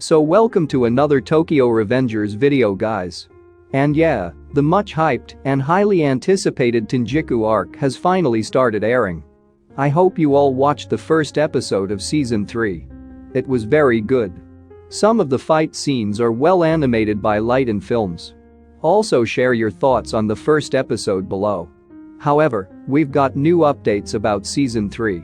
So welcome to another Tokyo Revengers video, guys. And yeah, the much hyped and highly anticipated TENJIK arc has finally started airing. I hope you all watched the first episode of season 3. It was very good. Some of the fight scenes are well animated by Light and Films. Also share your thoughts on the first episode below. However, we've got new updates about season 3.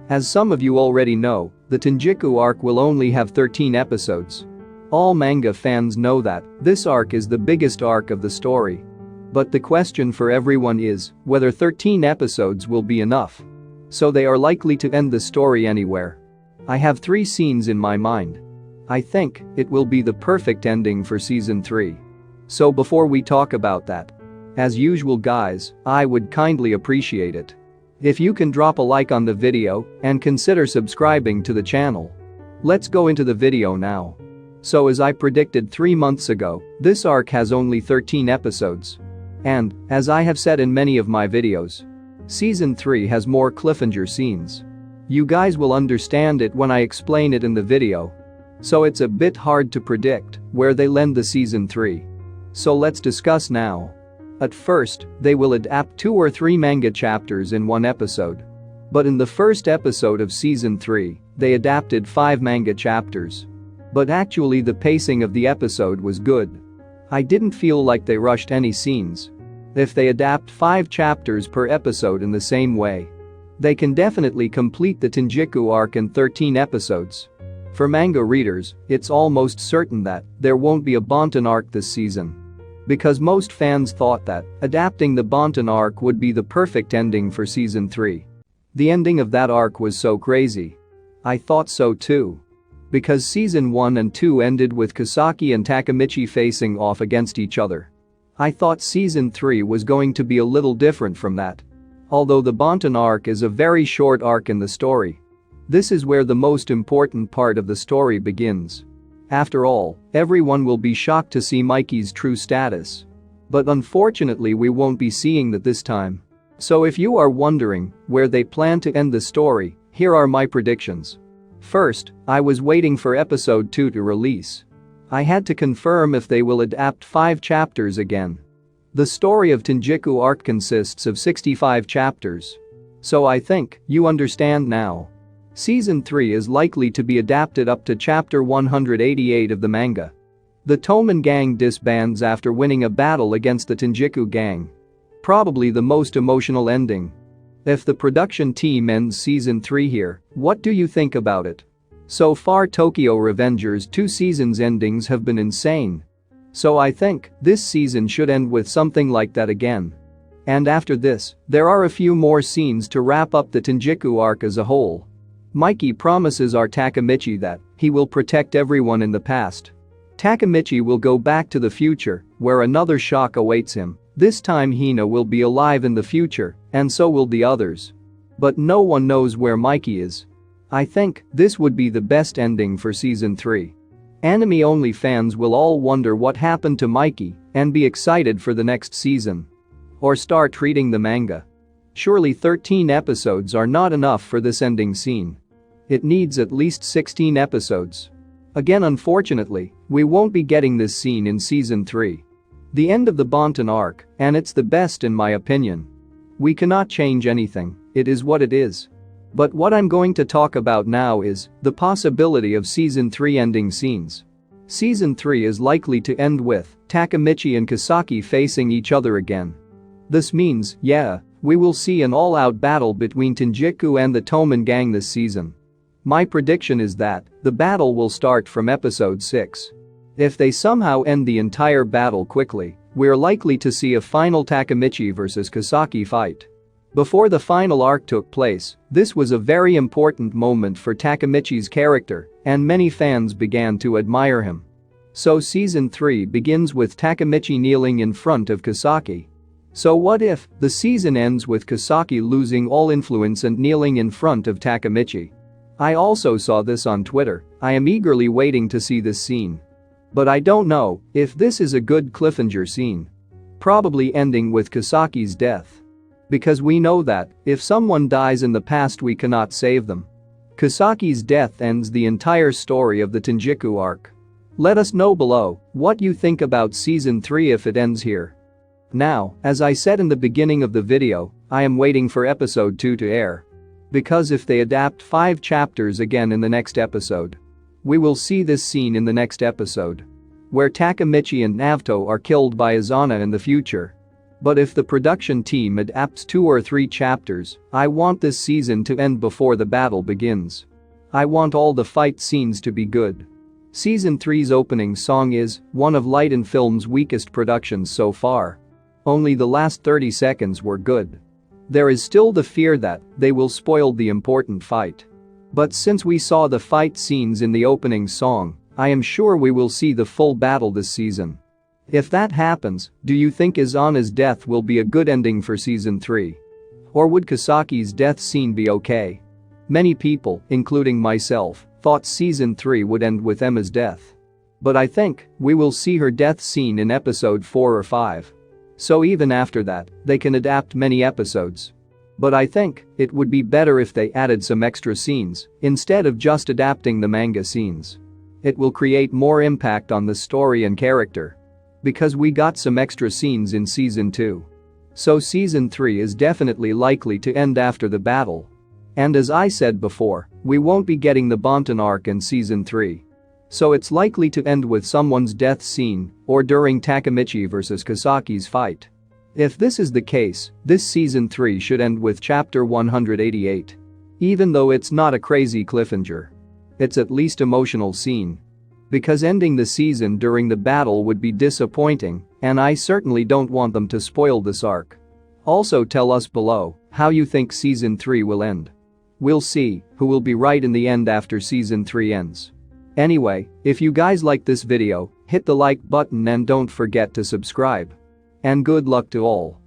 As some of you already know, the TENJIK arc will only have 13 episodes. All manga fans know that this arc is the biggest arc of the story. But the question for everyone is whether 13 episodes will be enough. So they are likely to end the story anywhere. I have 3 scenes in my mind. I think it will be the perfect ending for season 3. So before we talk about that, as usual guys, I would kindly appreciate it if you can drop a like on the video and consider subscribing to the channel. Let's go into the video now. So as I predicted 3 months ago, this arc has only 13 episodes. And, as I have said in many of my videos, season 3 has more cliffhanger scenes. You guys will understand it when I explain it in the video. So it's a bit hard to predict where they'll end the season 3. So let's discuss now. At first, they will adapt 2 or 3 manga chapters in one episode. But in the first episode of season 3, they adapted 5 manga chapters. But actually the pacing of the episode was good. I didn't feel like they rushed any scenes. If they adapt 5 chapters per episode in the same way, they can definitely complete the TENJIK arc in 13 episodes. For manga readers, it's almost certain that there won't be a Bonton arc this season. Because most fans thought that adapting the Bonton arc would be the perfect ending for season 3. The ending of that arc was so crazy. I thought so too. Because season 1 and 2 ended with Kisaki and Takemichi facing off against each other. I thought season 3 was going to be a little different from that. Although the Bonton arc is a very short arc in the story. This is where the most important part of the story begins. After all, everyone will be shocked to see Mikey's true status. But unfortunately we won't be seeing that this time. So if you are wondering where they plan to end the story, here are my predictions. First, I was waiting for episode 2 to release. I had to confirm if they will adapt 5 chapters again. The story of TENJIK arc consists of 65 chapters. So I think you understand now. Season 3 is likely to be adapted up to chapter 188 of the manga. The Toman gang disbands after winning a battle against the TENJIK gang. Probably the most emotional ending. If the production team ends season 3 here, what do you think about it? So far Tokyo Revengers 2 seasons endings have been insane. So I think this season should end with something like that again. And after this, there are a few more scenes to wrap up the TENJIK arc as a whole. Mikey promises our Takemichi that he will protect everyone in the past. Takemichi will go back to the future, where another shock awaits him. This time Hina will be alive in the future, and so will the others. But no one knows where Mikey is. I think this would be the best ending for season 3. Anime-only fans will all wonder what happened to Mikey and be excited for the next season. Or start reading the manga. Surely 13 episodes are not enough for this ending scene. It needs at least 16 episodes. Again, unfortunately, we won't be getting this scene in season 3. The end of the Bonton arc, and it's the best in my opinion. We cannot change anything, it is what it is. But what I'm going to talk about now is the possibility of season 3 ending scenes. Season 3 is likely to end with Takemichi and Kisaki facing each other again. This means, yeah, we will see an all-out battle between TENJIK and the Toman gang this season. My prediction is that the battle will start from episode 6. If they somehow end the entire battle quickly, we're likely to see a final Takemichi vs Kisaki fight. Before the final arc took place, this was a very important moment for Takemichi's character, and many fans began to admire him. So season 3 begins with Takemichi kneeling in front of Kisaki. So what if the season ends with Kisaki losing all influence and kneeling in front of Takemichi? I also saw this on Twitter. I am eagerly waiting to see this scene. But I don't know if this is a good cliffhanger scene. Probably ending with Kisaki's death. Because we know that if someone dies in the past we cannot save them. Kisaki's death ends the entire story of the TENJIK arc. Let us know below what you think about season 3 if it ends here. Now, as I said in the beginning of the video, I am waiting for episode 2 to air. Because if they adapt 5 chapters again in the next episode, we will see this scene in the next episode, where Takemichi and Naruto are killed by Izana in the future. But if the production team adapts 2 or 3 chapters, I want this season to end before the battle begins. I want all the fight scenes to be good. Season 3's opening song is one of Light & Film's weakest productions so far. Only the last 30 seconds were good. There is still the fear that they will spoil the important fight. But since we saw the fight scenes in the opening song, I am sure we will see the full battle this season. If that happens, do you think Izana's death will be a good ending for season 3? Or would Kasaki's death scene be okay? Many people, including myself, thought season 3 would end with Emma's death. But I think we will see her death scene in episode 4 or 5. So even after that, they can adapt many episodes. But I think it would be better if they added some extra scenes instead of just adapting the manga scenes. It will create more impact on the story and character. Because we got some extra scenes in season 2. So season 3 is definitely likely to end after the battle. And as I said before, we won't be getting the Bonton arc in season 3. So it's likely to end with someone's death scene or during Takemichi vs Kasaki's fight. If this is the case, this season 3 should end with chapter 188. Even though it's not a crazy cliffhanger, it's at least emotional scene. Because ending the season during the battle would be disappointing, and I certainly don't want them to spoil this arc. Also tell us below how you think season 3 will end. We'll see who will be right in the end after season 3 ends. Anyway, if you guys like this video, hit the like button and don't forget to subscribe. And good luck to all.